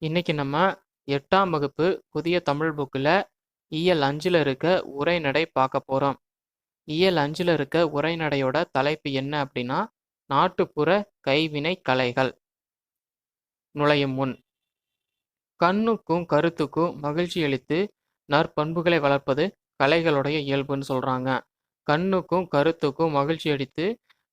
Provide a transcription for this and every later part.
இன்னைக்கு நம்ம 8ஆம் வகுப்பு புதிய தமிழ் புக்கில் இயல் 5ல் இருக்க உரைநடை பார்க்க போகிறோம். இயல் 5ல் இருக்க உரைநடையோட தலைப்பு என்ன அப்படின்னா, நாட்டுப்புற கைவினை கலைகள். நுழையும் முன், கண்ணுக்கும் கருத்துக்கும் மகிழ்ச்சி அளித்து நற்பண்புகளை வளர்ப்பது கலைகளுடைய இயல்புன்னு சொல்கிறாங்க. கண்ணுக்கும் கருத்துக்கும் மகிழ்ச்சி அளித்து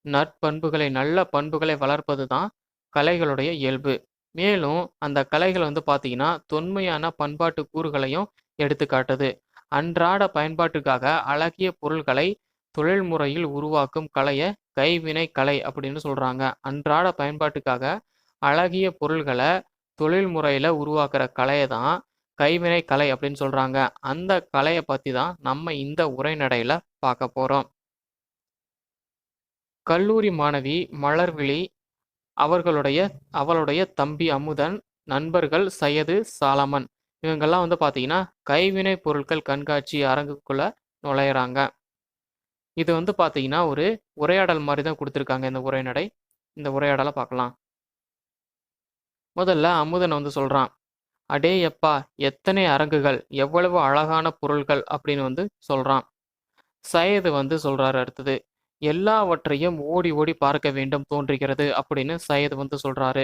நற்பண்புகளை நல்ல பண்புகளை வளர்ப்பது தான் கலைகளுடைய இயல்பு. மேலும் அந்த கலைகள் பார்த்தீங்கன்னா தொன்மையான பண்பாட்டு கூறுகளையும் எடுத்துக்காட்டுது. அன்றாட பயன்பாட்டுக்காக அழகிய பொருள்களை தொழில்முறையில் உருவாக்கும் கலையை கைவினை கலை அப்படின்னு சொல்றாங்க. அன்றாட பயன்பாட்டுக்காக அழகிய பொருள்களை தொழில்முறையில உருவாக்குற கலையை தான் கைவினை கலை அப்படின்னு சொல்றாங்க. அந்த கலையை பத்தி தான் நம்ம இந்த உரைநடையில பார்க்க போறோம். கல்லூரி மாணவி மலர்விழி, அவளுடைய தம்பி அமுதன், நண்பர்கள் சையது, சாலமன், இவங்கெல்லாம் பார்த்தீங்கன்னா கைவினை பொருட்கள் கண்காட்சி அரங்குக்குள்ள நுழையிறாங்க. இது பார்த்தீங்கன்னா ஒரு உரையாடல் மாதிரி தான் கொடுத்துருக்காங்க இந்த உரைநடை. இந்த உரையாடலை பார்க்கலாம். முதல்ல அமுதன் சொல்றான், அடே எப்பா, எத்தனை அரங்குகள், எவ்வளவு அழகான பொருள்கள் அப்படின்னு சொல்றான். சையது சொல்றாரு அடுத்தது, எல்லாவற்றையும் ஓடி ஓடி பார்க்க வேண்டும் தோன்றுகிறது அப்படின்னு சையது சொல்றாரு.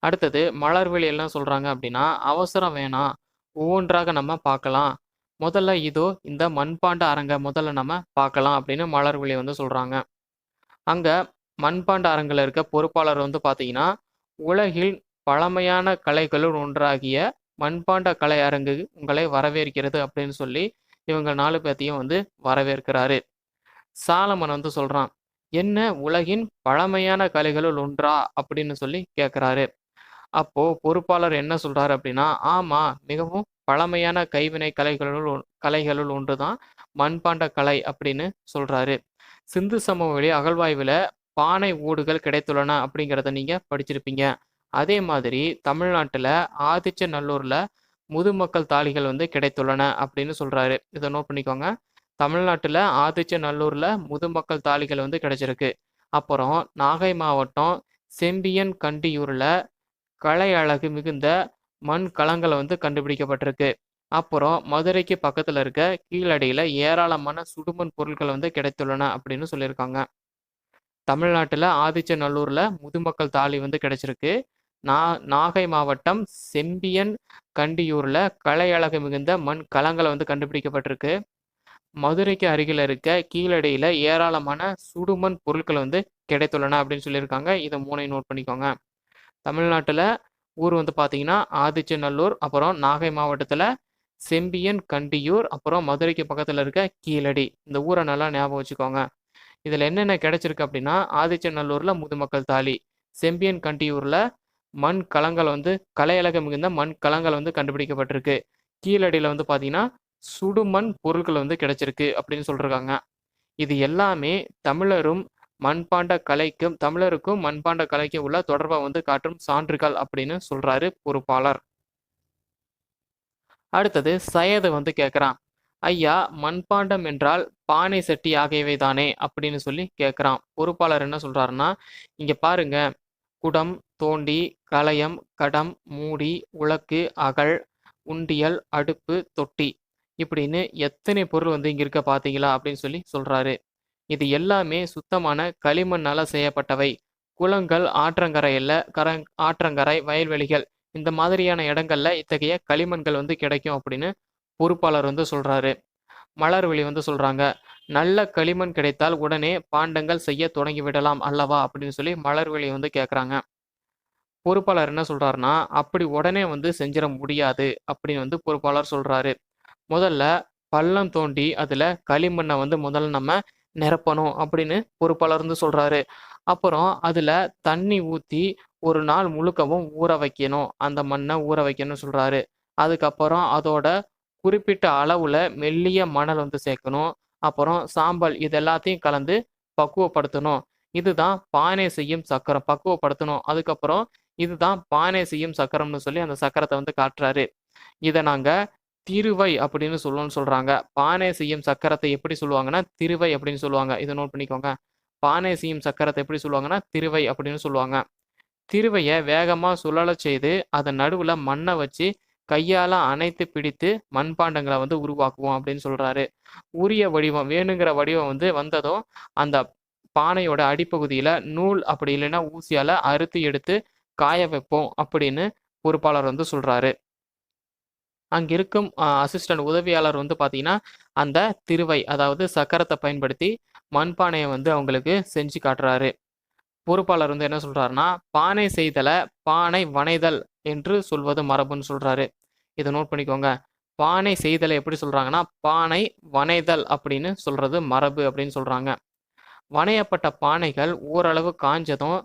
அடுத்தது மலர்விழி எல்லாம் சொல்றாங்க அப்படின்னா, அவசரம் வேணாம், ஒவ்வொன்றாக நம்ம பார்க்கலாம். முதல்ல இதோ இந்த மண்பாண்ட அரங்க முதல்ல நம்ம பார்க்கலாம் அப்படின்னு மலர்விழி சொல்றாங்க. அங்க மண்பாண்ட அரங்கில் இருக்க பொறுப்பாளர் பார்த்தீங்கன்னா, உலகில் பழமையான கலைகளுள் ஒன்றாகிய மண்பாண்ட கலை அரங்கு உங்களை வரவேற்கிறது அப்படின்னு சொல்லி இவங்க 4 பேர்த்தையும் வரவேற்கிறாரு. சாலமன் சொல்றான், என்ன உலகின் பழமையான கலைகளுள் ஒன்றா அப்படின்னு சொல்லி கேட்கிறாரு. அப்போ பொறுப்பாளர் என்ன சொல்றாரு அப்படின்னா, ஆமா, மிகவும் பழமையான கைவினை கலைகளுள் ஒன்றுதான் மண்பாண்ட கலை அப்படின்னு சொல்றாரு. சிந்து சமவெளி அகழ்வாய்வுல பானை ஓடுகள் கிடைத்துள்ளன அப்படிங்கிறத நீங்க படிச்சிருப்பீங்க. அதே மாதிரி தமிழ்நாட்டுல ஆதிச்சநல்லூர்ல முதுமக்கள் தாழிகள் கிடைத்துள்ளன அப்படின்னு சொல்றாரு. இதை நோட் பண்ணிக்கோங்க. தமிழ்நாட்டுல ஆதிச்சநல்லூர்ல முதுமக்கள் தாழிகள் கிடைச்சிருக்கு. அப்புறம் நாகை மாவட்டம் செம்பியன் கண்டியூர்ல கலை அழகு மிகுந்த மண் கலங்கள் கண்டுபிடிக்கப்பட்டிருக்கு. அப்புறம் மதுரைக்கு பக்கத்துல இருக்க கீழடியில ஏராளமான சுடுமண் பொருட்கள் கிடைத்துள்ளன அப்படின்னு சொல்லியிருக்காங்க. தமிழ்நாட்டுல ஆதிச்சநல்லூர்ல முதுமக்கள் தாழி கிடைச்சிருக்கு. நாகை மாவட்டம் செம்பியன் கண்டியூர்ல கலை அழகு மிகுந்த மண் கலங்கள் கண்டுபிடிக்கப்பட்டிருக்கு. மதுரைக்கு அருகில இருக்க கீழடியில ஏராளமான சுடுமண் பொருட்கள் கிடைத்துள்ளன அப்படின்னு சொல்லியிருக்காங்க. இதை 3ஐயும் நோட் பண்ணிக்கோங்க. தமிழ்நாட்டுல ஊர் பார்த்தீங்கன்னா ஆதிச்சநல்லூர், அப்புறம் நாகை மாவட்டத்துல செம்பியன் கண்டியூர், அப்புறம் மதுரைக்கு பக்கத்துல இருக்க கீழடி. இந்த ஊரை நல்லா ஞாபகம் வச்சுக்கோங்க. இதுல என்னென்ன கிடைச்சிருக்கு அப்படின்னா, ஆதிச்சநல்லூர்ல முதுமக்கள் தாழி, செம்பியன் கண்டியூர்ல மண் கலங்கள் கலையழகு மிகுந்த மண் கலங்கள் கண்டுபிடிக்கப்பட்டிருக்கு. கீழடியில பார்த்தீங்கன்னா சுடுமண் பொருட்கள் கிடைச்சிருக்கு அப்படின்னு சொல்றாங்க. இது எல்லாமே தமிழருக்கும் மண்பாண்ட கலைக்கும் உள்ள தொடர்பை காட்டும் சான்றுகள் அப்படின்னு சொல்றாரு பொறுப்பாளர். அடுத்தது சையது கேட்கிறான், ஐயா, மண்பாண்டம் என்றால் பானை சட்டி ஆகியவை தானே அப்படின்னு சொல்லி கேட்கிறான். பொறுப்பாளர் என்ன சொல்றாருன்னா, இங்க பாருங்க, குடம், தோண்டி, கலயம், கடம், மூடி, உலக்கு, அகல், உண்டியல், அடுப்பு, தொட்டி, இப்படின்னு எத்தனை பொருள் இங்க இருக்க பாத்தீங்களா அப்படின்னு சொல்லி சொல்றாரு. இது எல்லாமே சுத்தமான களிமண்ணால செய்யப்பட்டவை. குளங்கள், ஆற்றங்கரை, வயல்வெளிகள், இந்த மாதிரியான இடங்கள்ல இத்தகைய களிமண்கள் கிடைக்கும் அப்படின்னு பொறுப்பாளர் சொல்றாரு. மலர்விழி சொல்றாங்க, நல்ல களிமண் கிடைத்தால் உடனே பாண்டங்கள் செய்ய தொடங்கி விடலாம் அல்லவா அப்படின்னு சொல்லி மலர்விழி கேட்குறாங்க. பொறுப்பாளர் என்ன சொல்றாருன்னா, அப்படி உடனே செஞ்சிட முடியாது அப்படின்னு பொறுப்பாளர் சொல்றாரு. முதல்ல பள்ளம் தோண்டி அதுல களிமண்ணை முதல்ல நம்ம நிரப்பணும் அப்படின்னு பொறுப்பாளர் சொல்றாரு. அப்புறம் அதுல தண்ணி ஊத்தி ஒரு நாள் முழுக்கவும் ஊற வைக்கணும், அந்த மண்ணை ஊற வைக்கணும்னு சொல்றாரு. அதுக்கப்புறம் அதோட குறிப்பிட்ட அளவுல மெல்லிய மணல் சேர்க்கணும். அப்புறம் சாம்பல், இது எல்லாத்தையும் கலந்து பக்குவப்படுத்தணும். இதுதான் பானை செய்யும் சக்கரம். பக்குவப்படுத்தணும். அதுக்கப்புறம் இதுதான் பானை செய்யும் சக்கரம்னு சொல்லி அந்த சக்கரத்தை காட்டுறாரு. இதை நாங்க திருவை அப்படின்னு சொல்றாங்க. பானை செய்யும் சக்கரத்தை எப்படி சொல்லுவாங்கன்னா திருவை அப்படின்னு சொல்லுவாங்க. இதை நோட் பண்ணிக்கோங்க. பானை செய்யும் சக்கரத்தை எப்படி சொல்லுவாங்கன்னா திருவை அப்படின்னு சொல்லுவாங்க. திருவைய வேகமா சுழலச் செய்து அதன் நடுவுல மண்ண வச்சு கையால அணைத்து பிடித்து மண்பாண்டங்கள வந்து உருவாக்குவோம் அப்படின்னு சொல்றாரு. உரிய வடிவம் வேணுங்கிற வடிவம் வந்து வந்ததும், அந்த பானையோட அடிப்பகுதியில நூல் அப்படி இல்லைன்னா ஊசியால அறுத்து எடுத்து காய வைப்போம் அப்படின்னு பொறுப்பாளர் வந்து சொல்றாரு. அங்கிருக்கும் அசிஸ்டன்ட் உதவியாளர் வந்து பார்த்தீங்கன்னா, அந்த திருவை அதாவது சக்கரத்த பயன்படுத்தி மண்பானைய வந்து அவங்களுக்கு செஞ்சு காட்டுறாரு. பொறுப்பாளர் வந்து என்ன சொல்றாருன்னா, "பானை செய்தல பானை வனைதல் என்று சொல்வது மரபுன்னு" சொல்றாரு. இத நோட் பண்ணிக்கோங்க. பானை செய்தல எப்படி சொல்றாங்கன்னா, பானை வனைதல் அப்படின்னு சொல்றது மரபு அப்படின்னு சொல்றாங்க. வனையப்பட்ட பானைகள் ஓரளவு காஞ்சதும்,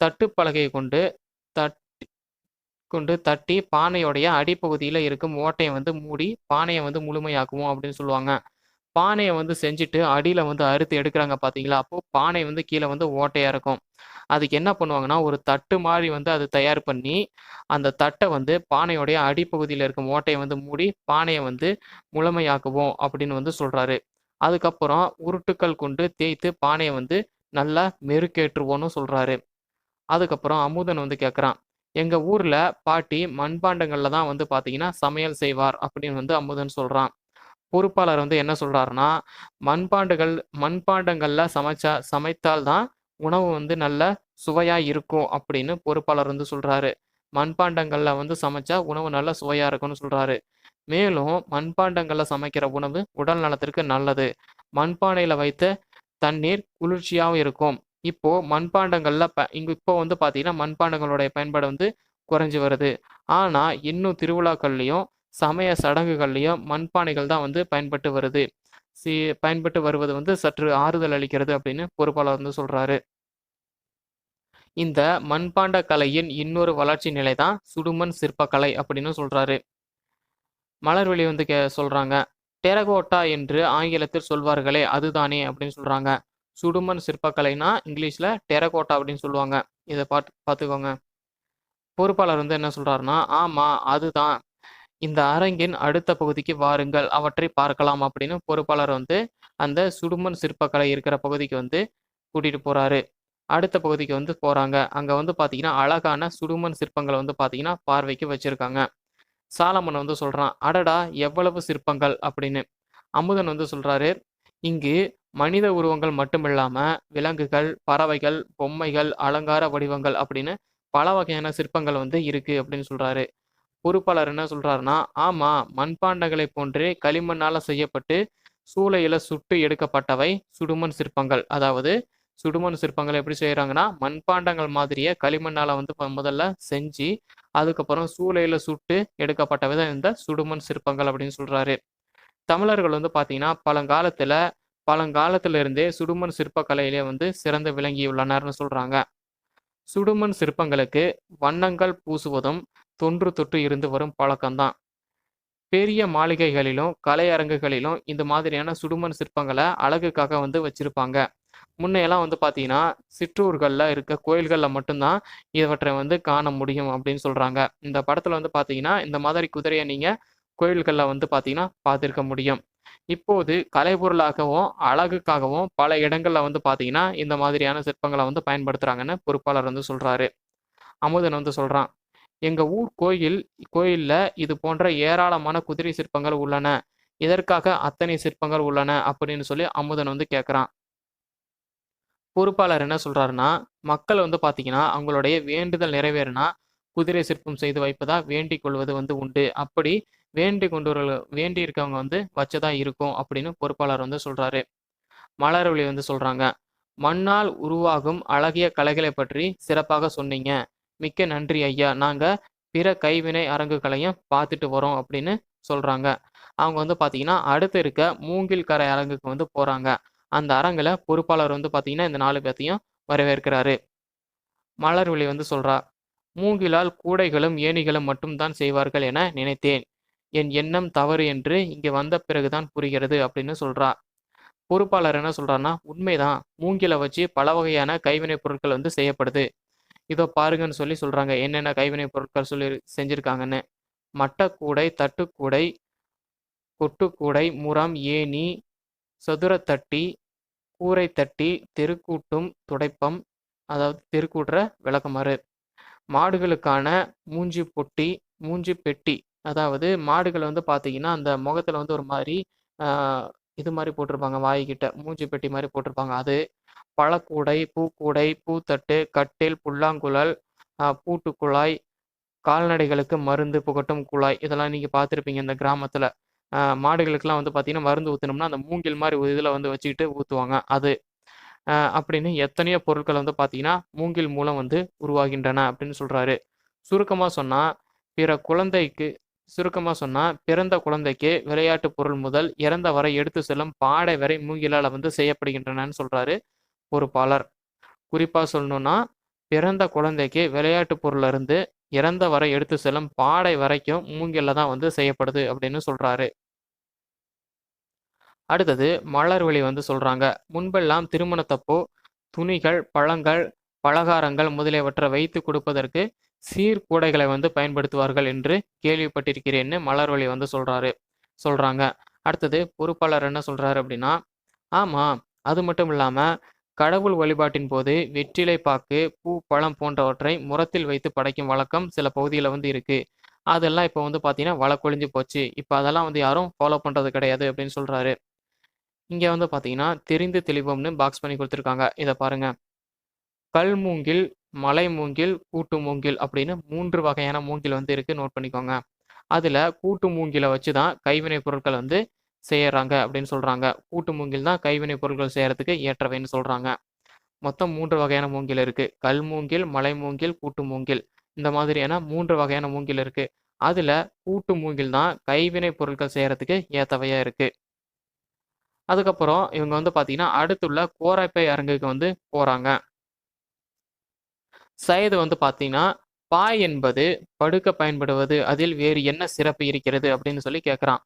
தட்டுப்பலகை கொண்டு தட்டி பானையோடைய அடிப்பகுதியில இருக்கும் ஓட்டைய வந்து மூடி, பானைய வந்து முழுமையாக்குவோம் அப்படின்னு சொல்லுவாங்க. பானைய வந்து செஞ்சுட்டு அடியில வந்து அறுத்து எடுக்குறாங்க பார்த்தீங்களா? அப்போ பானை வந்து கீழ வந்து ஓட்டையா இருக்கும். அதுக்கு என்ன பண்ணுவாங்கன்னா, ஒரு தட்டு மாரி வந்து அது தயார் பண்ணி, அந்த தட்ட வந்து பானையோடைய அடிப்பகுதியில இருக்கும் ஓட்டைய வந்து மூடி, பானைய வந்து முழுமையாக்குவோம் அப்படின்னு வந்து சொல்றாரு. அதுக்கப்புறம் உருட்டுக்கள் கொண்டு தேய்த்து பானைய வந்து நல்லா மெருகேற்றுவோம்னு சொல்றாரு. அதுக்கப்புறம் அமுதன் வந்து கேட்குறான். "எங்க ஊர்ல பாட்டி மண்பாண்டங்கள்ல தான் வந்து பார்த்தீங்கன்னா, சமையல் செய்வார்" அப்படின்னு வந்து அமுதன் சொல்றான். பொறுப்பாளர் வந்து என்ன சொல்றாருன்னா, "மண்பாண்டுகள் மண்பாண்டங்கள்ல சமைத்தால் தான் உணவு வந்து நல்ல சுவையா இருக்கும்" அப்படின்னு பொறுப்பாளர் வந்து சொல்றாரு. மண்பாண்டங்கள்ல வந்து சமைச்சா உணவு நல்ல சுவையா இருக்கும்னு சொல்றாரு. மேலும் மண்பாண்டங்கள்ல சமைக்கிற உணவு உடல் நலத்திற்கு நல்லது. மண்பானையில வைத்த தண்ணீர் குளிர்ச்சியாவும் இருக்கும். இப்போ மண்பாண்டங்கள்ல இப்போ வந்து பார்த்தீங்கன்னா, மண்பாண்டங்களுடைய பயன்பாடு வந்து குறைஞ்சு வருது. ஆனா, இன்னும் திருவிழாக்கள்லயும், சமய சடங்குகள்லயும் மண்பானைகள் தான் வந்து பயன்பட்டு வருது. சி பயன்பட்டு வருவது வந்து சற்று ஆறுதல் அளிக்கிறது அப்படின்னு பொறுப்பாளர் வந்து சொல்றாரு. இந்த மண்பாண்ட கலையின் இன்னொரு வளர்ச்சி நிலை தான் சுடுமண் சிற்பக்கலை அப்படின்னு சொல்றாரு. மலர்விழி வந்து சொல்றாங்க. டெரகோட்டா என்று ஆங்கிலத்தில் சொல்வார்களே அதுதானே அப்படின்னு சொல்றாங்க. சுடுமண் சிற்பக்கலைனா இங்கிலீஷ்ல டெரகோட்டா அப்படின்னு சொல்லுவாங்க. இத பார்த்துக்கோங்க. பொறுப்பாளர் வந்து என்ன சொல்றாருன்னா, ஆமா அதுதான். இந்த அரங்கின் அடுத்த பகுதிக்கு வாருங்கள். அவற்றை பார்க்கலாம் அப்படின்னு பொறுப்பாளர் வந்து அந்த சுடுமண் சிற்பக்கலை இருக்கிற பகுதிக்கு வந்து கூட்டிட்டு போறாரு. அடுத்த பகுதிக்கு வந்து போறாங்க. அங்க வந்து பார்த்தீங்கன்னா, அழகான சுடுமண் சிற்பங்கள வந்து பார்த்தீங்கன்னா, பார்வைக்கு வச்சிருக்காங்க. சாலமன் வந்து சொல்றான், "அடடா! எவ்வளவு சிற்பங்கள்" அப்படின்னு. அமுதன் வந்து சொல்றாரு, "இங்கு மனித உருவங்கள் மட்டுமில்லாம, விலங்குகள், பறவைகள், பொம்மைகள், அலங்கார வடிவங்கள் அப்படின்னு பல வகையான சிற்பங்கள் வந்து இருக்கு" அப்படின்னு சொல்றாரு. பொறுப்பாளர் என்ன சொல்றாருன்னா, "ஆமா, மண்பாண்டங்களைப் போன்றே களிமண்ணால செய்யப்பட்டு, சூளையில சுட்டு எடுக்கப்பட்டவை சுடுமண் சிற்பங்கள்." அதாவது சுடுமண் சிற்பங்கள் எப்படி செய்றாங்கன்னா, மண்பாண்டங்கள் மாதிரியே களிமண்ணால வந்து முதல்ல செஞ்சு, அதுக்கப்புறம் சூளையில சுட்டு எடுக்கப்பட்டவை தான் இந்த சுடுமண் சிற்பங்கள் அப்படின்னு சொல்றாரு. தமிழர்கள் வந்து பார்த்தீங்கன்னா, பழங்காலத்துல இருந்தே சுடுமண் சிற்பக்கலையிலே வந்து சிறந்து விளங்கியுள்ளனர்னு சொல்றாங்க. சுடுமண் சிற்பங்களுக்கு வண்ணங்கள் பூசுவதும் தொன்று தொட்டு இருந்து வரும் பழக்கம்தான். பெரிய மாளிகைகளிலும், கலையரங்குகளிலும் இந்த மாதிரியான சுடுமண் சிற்பங்கள அழகுக்காக வந்து வச்சிருப்பாங்க. முன்னையெல்லாம் வந்து பார்த்தீங்கன்னா, சிற்றூர்கள்ல இருக்க கோயில்கள்ல மட்டும் தான் இவற்றை வந்து காண முடியும் அப்படின்னு சொல்றாங்க. இந்த படத்துல வந்து பார்த்தீங்கன்னா, இந்த மாதிரி குதிரைய நீங்க கோயில்கள்ல வந்து பார்த்தீங்கன்னா, பார்த்திருக்க முடியும். இப்போது கலைப்பொருளாகவும், அழகுக்காகவும் பல இடங்கள்ல வந்து பார்த்தீங்கன்னா, இந்த மாதிரியான சிற்பங்கள வந்து பயன்படுத்துறாங்கன்னு பொறுப்பாளர் வந்து சொல்றாரு. அமுதன் வந்து சொல்றான். "எங்க ஊர் கோயில்ல இது போன்ற ஏராளமான குதிரை சிற்பங்கள் உள்ளன. எதற்காக அத்தனை சிற்பங்கள் உள்ளன?" அப்படின்னு சொல்லி அமுதன் வந்து கேட்கிறான். பொறுப்பாளர் என்ன சொல்றாருன்னா, மக்கள் வந்து பார்த்தீங்கன்னா, அவங்களுடைய வேண்டுதல் நிறைவேறுனா, குதிரை சிற்பம் செய்து வைப்பதா வேண்டிக் கொள்வது வந்து உண்டு. அப்படி வேண்டி இருக்கவங்க வந்து வச்சதா இருக்கும் அப்படின்னு பொறுப்பாளர் வந்து சொல்றாரு. மலர்விழி வந்து சொல்றாங்க. "மண்ணால் உருவாகும் அழகிய கலைகளைப் பற்றி சிறப்பாக சொன்னீங்க. மிக்க நன்றி ஐயா. நாங்க பிற கைவினை அரங்குகளையும் பார்த்துட்டு வரோம்" அப்படின்னு சொல்றாங்க. அவங்க வந்து பார்த்தீங்கன்னா, அடுத்து இருக்க மூங்கில் கரை அரங்குக்கு வந்து போறாங்க. அந்த அரங்குல பொறுப்பாளர் வந்து பார்த்தீங்கன்னா, இந்த 4 பேத்தையும் வரவேற்கிறாரு. மலர்விழி வந்து சொல்றா, "மூங்கிலால் கூடைகளும், ஏணிகளும் மட்டும் தான் செய்வார்கள் என நினைத்தேன். என் எண்ணம் தவறு என்று இங்க வந்த பிறகு தான் புரிகிறது" அப்படின்னு சொல்றா. பொறுப்பாளர் என்ன சொல்றாருன்னா, "உண்மைதான். மூங்கில வச்சு பல வகையான கைவினைப் பொருட்கள் வந்து செய்யப்படுது. இதோ பாருங்கன்னு" சொல்லி சொல்றாங்க. என்னென்ன கைவினைப் பொருட்கள் செஞ்சிருக்காங்கன்னு. மட்டக்கூடை, தட்டுக்கூடை, கொட்டுக்கூடை, முறம், ஏணி, சதுரத்தட்டி, கூரைத்தட்டி, தெருக்கூட்டும் துடைப்பம், அதாவது தெருக்கூட்டுற விளக்குமாறு, மாடுகளுக்கான மூஞ்சி பொட்டி, மூஞ்சி பெட்டி. அதாவது மாடுகள் வந்து பார்த்தீங்கன்னா, அந்த முகத்துல வந்து ஒரு மாரி அ இது மாரி போட்டிருப்பாங்க வாய்க்கிட்ட. மூஞ்சி பெட்டி மாரி போட்டிருப்பாங்க அது. பழக்கூடை, பூக்கூடை, பூத்தட்டு, கட்டில், புல்லாங்குழல், பூட்டுக்குழாய், கால்நடைகளுக்கு மருந்து புகட்டும் குழாய். இதெல்லாம் நீங்க பார்த்துருப்பீங்க இந்த கிராமத்துல. மாடுகளுக்கெல்லாம் வந்து பார்த்தீங்கன்னா, மருந்து ஊத்தணும்னா, அந்த மூங்கில் மாரி ஒரு இதுல வந்து வச்சுக்கிட்டு ஊத்துவாங்க. அது. அப்படின்னு எத்தனையோ பொருட்கள் வந்து பார்த்தீங்கன்னா, மூங்கில் மூலம் வந்து உருவாகின்றன அப்படின்னு சொல்றாரு. சுருக்கமா சொன்னா, பிற குழந்தைக்கு சுருக்கமா சொன்னா, பிறந்த குழந்தைக்கு விளையாட்டு பொருள் முதல் இறந்த வரை எடுத்து செல்லும் பாடை வரை மூங்கிலால வந்து செய்யப்படுகின்றனன்னு சொல்றாரு பொறுப்பாளர். குறிப்பா சொல்லணும்னா, பிறந்த குழந்தைக்கு விளையாட்டு பொருள்ல இருந்து இறந்த வரை எடுத்து செல்லும் பாடை வரைக்கும் மூங்கில்ல தான் வந்து செய்யப்படுது அப்படின்னு சொல்றாரு. அடுத்தது மலர்விழி வந்து சொல்றாங்க. முன்பெல்லாம் திருமணத்தப்போ துணிகள், பழங்கள், பலகாரங்கள் முதலியவற்றை வைத்து கொடுப்பதற்கு சீர்கூடைகளை வந்து பயன்படுத்துவார்கள் என்று கேள்விப்பட்டிருக்கிறேன்னு மலர்விழி வந்து சொல்றாங்க. அடுத்தது பொறுப்பாளர் என்ன சொல்றாரு அப்படின்னா, ஆமா, அது மட்டும் இல்லாம கடவுள் வழிபாட்டின் போது வெற்றிலை பாக்கு, பூ, பழம் போன்றவற்றை முறத்தில் வைத்து படைக்கும் வழக்கம் சில பகுதியில வந்து இருக்கு. அதெல்லாம் இப்ப வந்து பார்த்தீங்கன்னா வழக்கொழிஞ்சு போச்சு. இப்ப அதெல்லாம் வந்து யாரும் ஃபாலோ பண்றது கிடையாது அப்படின்னு சொல்றாரு. இங்க வந்து பார்த்தீங்கன்னா, தெரிந்து தெளிவோம்னு பாக்ஸ் பண்ணி குடுத்துருக்காங்க. இத பாருங்க. கல் மூங்கில், மலை மூங்கில், கூட்டு மூங்கில் அப்படின்னு 3 வகையான மூங்கில் வந்து இருக்கு. நோட் பண்ணிக்கோங்க. அதுல கூட்டு மூங்கில வச்சு தான் கைவினை பொருட்கள் வந்து செய்யறாங்க அப்படின்னு சொல்றாங்க. கூட்டு மூங்கில் தான் கைவினை பொருட்கள் செய்யறதுக்கு ஏற்றவைன்னு சொல்றாங்க. மொத்தம் 3 வகையான மூங்கில் இருக்கு. கல் மூங்கில், மலை மூங்கில், கூட்டு மூங்கில். இந்த மாதிரியான 3 வகையான மூங்கில் இருக்கு. அதுல கூட்டு மூங்கில் தான் கைவினை பொருட்கள் செய்யறதுக்கு ஏத்தவையா இருக்கு. அதுக்கப்புறம் இவங்க வந்து பார்த்தீங்கன்னா, அடுத்துள்ள கோரைப்பை அரங்குக்கு வந்து போறாங்க. சையது வந்து பார்த்தீங்கன்னா, பாய் என்பது படுக்க பயன்படுவது. அதில் வேறு என்ன சிறப்பு இருக்கிறது? அப்படின்னு சொல்லி கேட்குறான்.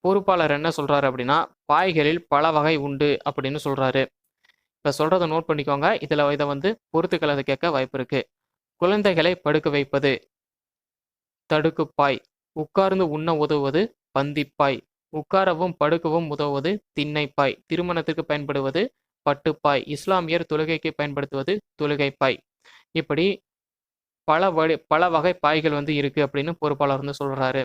பொறுப்பாளர் என்ன சொல்றாரு அப்படின்னா, பாய்களில் பல வகை உண்டு அப்படின்னு சொல்றாரு. இப்ப சொல்றத நோட் பண்ணிக்கோங்க. இத வந்து பொறுத்துக்களத கேட்க வாய்ப்பு இருக்கு. குழந்தைகளை படுக்க வைப்பது தடுக்குப்பாய். உட்கார்ந்து உண்ண உதவுவது பந்திப்பாய். உட்காரவும் படுக்கவும் உதவுவது திண்ணைப்பாய். திருமணத்திற்கு பயன்படுவது பட்டுப்பாய். இஸ்லாமியர் தொழுகைக்கு பயன்படுத்துவது தொழுகைப்பாய். இப்படி பல வகை பாய்கள் வந்து இருக்கு அப்படின்னு பொறுப்பாளர் வந்து சொல்றாரு.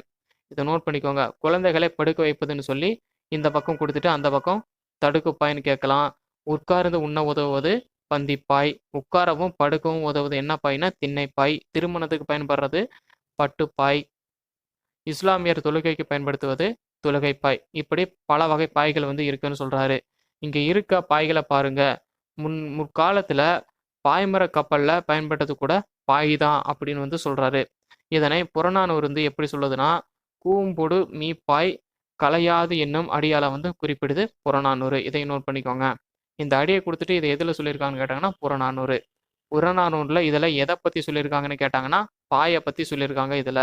இதை நோட் பண்ணிக்கோங்க. குழந்தைகளை படுக்க வைப்பதுன்னு சொல்லி இந்த பக்கம் கொடுத்துட்டு அந்த பக்கம் தடுக்குப்பாய்ன்னு கேட்கலாம். உட்கார்ந்து உண்ண உதவுவது பந்திப்பாய். உட்காரவும் படுக்கவும் உதவுவது என்ன பாய்னா திண்ணைப்பாய். திருமணத்துக்கு பயன்படுறது பட்டுப்பாய். இஸ்லாமியர் தொழுகைக்கு பயன்படுத்துவது தொழுகைப்பாய். இப்படி பல வகை பாய்கள் வந்து இருக்குன்னு சொல்றாரு. இங்க இருக்க பாய்களை பாருங்க. முற்காலத்துல பாய்மர கப்பல்ல பயன்பட்டது கூட பாய் தான் அப்படின்னு வந்து சொல்றாரு. இதனை புறநானூறு வந்து எப்படி சொல்லுதுன்னா, கூம்பொடு மீப்பாய் கலையாது என்னும் அடியால வந்து குறிப்பிடுது புறநானூறு. இதை நோட் பண்ணிக்கோங்க. இந்த அடியை கொடுத்துட்டு இதை எதுல சொல்லியிருக்காங்கன்னு கேட்டாங்கன்னா புறநானூறு. புறநானூறுல இதுல எதை பத்தி சொல்லியிருக்காங்கன்னு கேட்டாங்கன்னா பாயை பத்தி சொல்லியிருக்காங்க இதுல.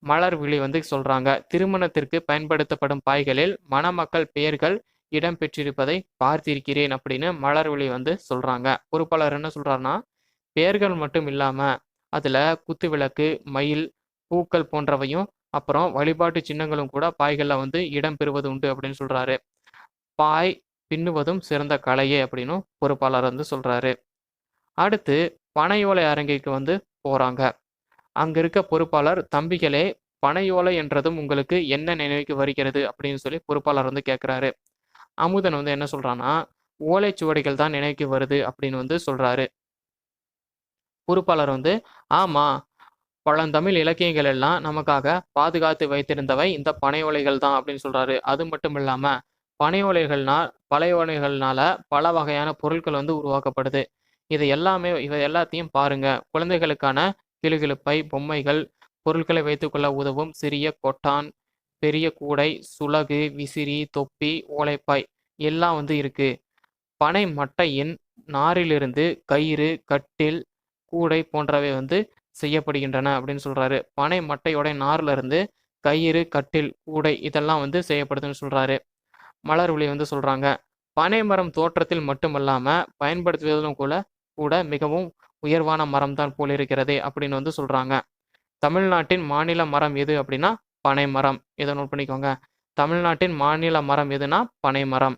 மலர் விழி வந்து சொல்றாங்க. திருமணத்திற்கு பயன்படுத்தப்படும் பாய்களில் மணமக்கள் பெயர்கள் இடம் பெற்றிருப்பதை பார்த்திருக்கிறேன் அப்படின்னு மலர் விழி வந்து சொல்றாங்க. பொறுப்பாளர் என்ன சொல்றாருன்னா, பெயர்கள் மட்டும் இல்லாம அதுல குத்து விளக்கு, மயில், பூக்கள் போன்றவையும் அப்புறம் வழிபாட்டு சின்னங்களும் கூட பாய்கள்ல வந்து இடம் பெறுவது உண்டு அப்படின்னு சொல்றாரு. பாய் பின்னுவதும் சிறந்த கலையே அப்படின்னு பொறுப்பாளர் வந்து சொல்றாரு. அடுத்து பனையோலை அரங்கிற்கு வந்து போறாங்க. அங்க இருக்க பொறுப்பாளர், தம்பிகளே, பனையோலை என்றதும் உங்களுக்கு என்ன நினைவுக்கு வருகிறது அப்படின்னு சொல்லி பொறுப்பாளர் வந்து கேட்கிறாரு. அமுதன் வந்து என்ன சொல்றான்னா, ஓலைச்சுவடிகள் தான் நினைவுக்கு வருது அப்படின்னு வந்து சொல்றாரு. பொறுப்பாளர் வந்து, ஆமா, பழந்தமிழ் இலக்கியங்கள் எல்லாம் நமக்காக பாதுகாத்து வைத்திருந்தவை இந்த பனையோலைகள் தான் அப்படின்னு சொல்றாரு. அது மட்டும் இல்லாம பனையோலைகள்னால பல வகையான பொருட்கள் வந்து உருவாக்கப்படுது. இவை எல்லாத்தையும் பாருங்க. குழந்தைகளுக்கான கிளுகிளுப்பை, பொம்மைகள், பொருட்களை வைத்துக்கொள்ள உதவும் சிறிய கொட்டான், பெரிய கூடை, சுளகு, விசிறி, தொப்பி, ஓலைப்பாய் எல்லாம் வந்து இருக்கு. பனை மட்டையின் நாரிலிருந்து கயிறு, கட்டில், கூடை போன்றவை வந்து செய்யப்படுகின்றன அப்படின்னு சொல்றாரு. பனை மட்டையோட நார்ல இருந்து கயிறு, கட்டில், கூடை இதெல்லாம் வந்து செய்யப்படுதுன்னு சொல்றாரு. மலர்விழி வந்து சொல்றாங்க. பனை மரம் தோற்றத்தில் மட்டுமல்லாம பயன்படுத்துவதிலும் கூட கூட மிகவும் உயர்வான மரம் தான் போல் இருக்கிறதே அப்படின்னு வந்து சொல்றாங்க. தமிழ்நாட்டின் மாநில மரம் எது அப்படின்னா பனை மரம். இதை நோட் பண்ணிக்கோங்க. தமிழ்நாட்டின் மாநில மரம் எதுனா பனை மரம்.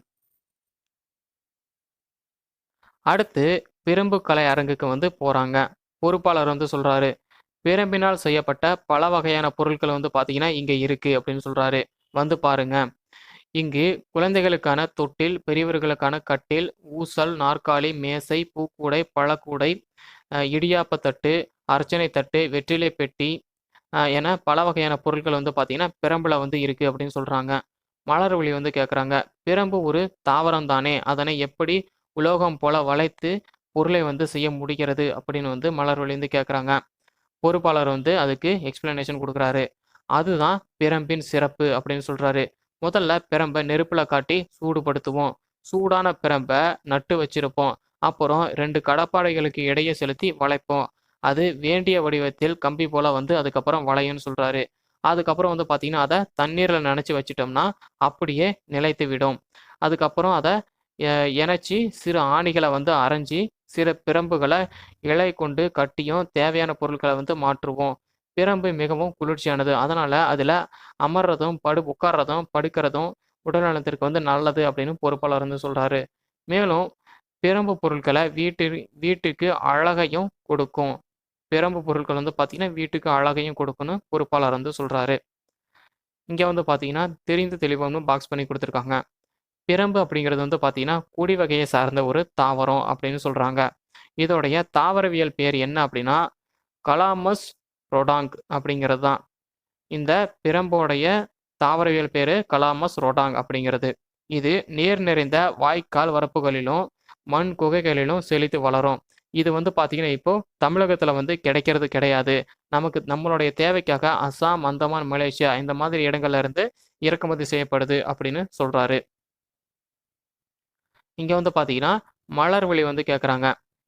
அடுத்து பிரம்பு கலை அரங்குக்கு வந்து போறாங்க. பொறுப்பாளர் வந்து சொல்றாரு, பிரம்பினால் செய்யப்பட்ட பல வகையான பொருட்கள் வந்து பார்த்தீங்கன்னா, இங்க இருக்கு அப்படின்னு சொல்றாரு. வந்து பாருங்க. இங்கு குழந்தைகளுக்கான தொட்டில், பெரியவர்களுக்கான கட்டில், ஊசல், நாற்காலி, மேசை, பூக்கூடை, பழக்கூடை, இடியாப்ப தட்டு, அர்ச்சனை தட்டு, வெற்றிலை பெட்டி என பல வகையான பொருட்கள் வந்து பார்த்தீங்கன்னா, பிரம்புல வந்து இருக்கு அப்படின்னு சொல்றாங்க. மலர்விழி வந்து கேட்குறாங்க, பிரம்பு ஒரு தாவரம் தானே, அதனை எப்படி உலோகம் போல வளைத்து பொருளை வந்து செய்ய முடிகிறது அப்படின்னு வந்து மலர்விழி வந்து கேட்குறாங்க. பொறுப்பாளர் வந்து அதுக்கு எக்ஸ்பிளனேஷன் குடுக்குறாரு. அதுதான் பிரம்பின் சிறப்பு அப்படின்னு சொல்றாரு. முதல்ல பிரம்ப நெருப்புல காட்டி சூடுபடுத்துவோம். சூடான பிரம்ப நட்டு வச்சிருப்போம். அப்புறம் 2 கடப்பாரைகளுக்கு இடையே செலுத்தி வளைப்போம். அது வேண்டிய வடிவத்தில் கம்பி போல வந்து அதுக்கப்புறம் வளையும்னு சொல்றாரு. அதுக்கப்புறம் வந்து பார்த்தீங்கன்னா, அத தண்ணீர்ல நனைச்சு வச்சுட்டோம்னா, அப்படியே நிலைத்து விடும். அதுக்கப்புறம் அத எ எணச்சு சிறு ஆணிகள வந்து அரைஞ்சு, சிறு பிரம்புகள இழை கொண்டு கட்டியும் தேவையான பொருட்கள வந்து மாற்றுவோம். பிரம்பு மிகவும் குளிர்ச்சியானது. அதனால அதுல அமர்றதும், உட்கார்றதும், படுக்கிறதும் உடல் நலத்திற்கு வந்து நல்லது அப்படின்னு பொறுப்பாளர் வந்து சொல்றாரு. மேலும் பிரம்பு பொருட்கள வீட்டுக்கு அழகையும் கொடுக்கும். பிரம்பு பொருட்கள் வந்து பார்த்தீங்கன்னா, வீட்டுக்கு அழகையும் கொடுக்கும்னு பொறுப்பாளர் வந்து சொல்றாரு. இங்க வந்து பார்த்தீங்கன்னா, தெரிந்து தெளிவான்னு பாக்ஸ் பண்ணி குடுத்துருக்காங்க. பிரம்பு அப்படிங்கிறது வந்து பார்த்தீங்கன்னா, கொடி வகையை சார்ந்த ஒரு தாவரம் அப்படின்னு சொல்றாங்க. இதோடைய தாவரவியல் பேர் என்ன அப்படின்னா, கலாமஸ் ரொடாங் அப்படிங்கிறது தான். இந்த பிரம்போடைய தாவரவியல் பேரு கலாமஸ் ரொடாங் அப்படிங்கிறது. இது நீர் நிறைந்த வாய்க்கால் வரப்புகளிலும், மண் குகைகளிலும் செழித்து வளரும். இது வந்து பார்த்தீங்கன்னா, இப்போ தமிழகத்தில வந்து கிடைக்கிறது கிடையாது. நம்மளுடைய தேவைக்காக அசாம், அந்தமான், மலேசியா இந்த மாதிரி இடங்கள்ல இருந்து இறக்குமதி செய்யப்படுது அப்படின்னு சொல்றாரு. இங்க வந்து பார்த்தீங்கன்னா, மலர்விழி வந்து கேட்குறாங்க.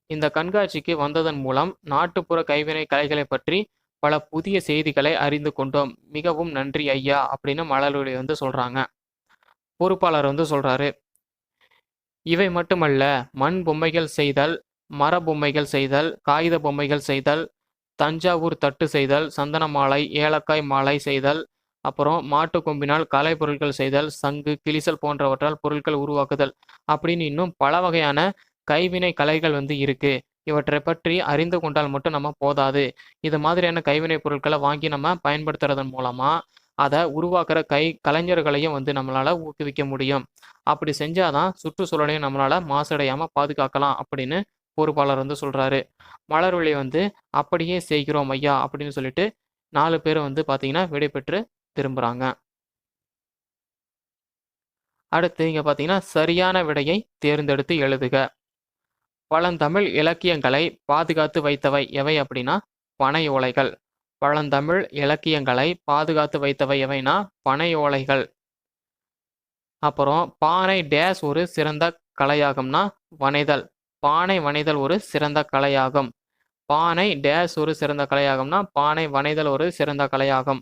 இந்த கண்காட்சிக்கு வந்ததன் மூலம் நாட்டுப்புற கைவினை கலைகளைப் பற்றி பல புதிய செய்திகளை அறிந்து கொண்டோம். மிகவும் நன்றி ஐயா! அப்படின்னு மலர்விழி வந்து சொல்றாங்க. பொறுப்பாளர் வந்து சொல்றாரு, இவை மட்டுமல்ல, மண் பொம்மைகள் செய்தல், மர பொம்மைகள் செய்தல், காகித பொம்மைகள் செய்தல், தஞ்சாவூர் தட்டு செய்தல், சந்தன மாலை, ஏலக்காய் மாலை செய்தல், அப்புறம் மாட்டு கொம்பினால் கலைப்பொருட்கள் செய்தல், சங்கு, கிளிசல் போன்றவற்றால் பொருட்கள் உருவாக்குதல் அப்படின்னு இன்னும் பல வகையான கைவினை கலைகள் வந்து இருக்கு. இவற்றைப் பற்றி அறிந்து கொண்டால் மட்டும் நம்ம போதாது. இது மாதிரியான கைவினை பொருட்கள வாங்கி நம்ம பயன்படுத்துறதன் மூலமா, அத உருவாக்குற கலைஞர்களையும் வந்து நம்மளால ஊக்குவிக்க முடியும். அப்படி செஞ்சா தான் சுற்றுச்சூழலையும் நம்மளால மாசடையாம பாதுகாக்கலாம் அப்படின்னு பொறுப்பாளர் வந்து சொல்றாரு. மலர்விழி வந்து அப்படியே செய்கிறோம் ஐயா! அப்படின்னு சொல்லிட்டு 4 பேரும் வந்து பார்த்தீங்கன்னா, விடைபெற்று திரும்புறாங்க. அடுத்து இங்க பார்த்தீங்கன்னா, சரியான விடையை தேர்ந்தெடுத்து எழுதுக. பழந்தமிழ் இலக்கியங்களை பாதுகாத்து வைத்தவை எவை அப்படின்னா, பனை ஓலைகள். பழந்தமிழ் இலக்கியங்களை பாதுகாத்து வைத்தவை எவைன்னா, பனை ஓலைகள். அப்புறம் பானை டேஸ் ஒரு சிறந்த கலையாகும்னா, வனைதல். பானை வனைதல் ஒரு சிறந்த கலையாகும். பானை டேஸ் ஒரு சிறந்த கலையாகும்னா, பானை வனைதல் ஒரு சிறந்த கலையாகும்.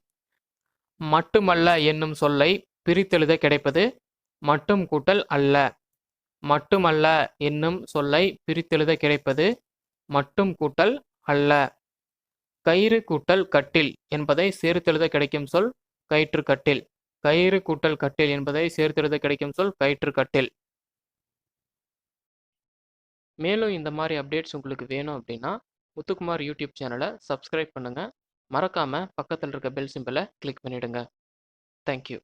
மட்டுமல்ல என்னும் சொல்லை பிரித்தெழுத கிடைப்பது மட்டும் கூட்டல் அல்ல. மட்டுமல்ல என்னும் சொல்லை பிரித்தெழுத கிடைப்பது மட்டும் கூட்டல் அல்ல. கயிறு கூட்டல் கட்டில் என்பதை சேர்த்தெழுத கிடைக்கும் சொல் கயிற்றுக்கட்டில். கயிறு கூட்டல் கட்டில் என்பதை சேர்த்தெழுத கிடைக்கும் சொல் கயிற்றுக்கட்டில். மேலும் இந்த மாதிரி அப்டேட்ஸ் உங்களுக்கு வேணும் அப்படின்னா, முத்துக்குமார் யூடியூப் சேனலை சப்ஸ்கிரைப் பண்ணுங்க. மறக்காம பக்கத்தில் இருக்க பெல் சிம்பலை கிளிக் பண்ணிடுங்க. தேங்க்யூ.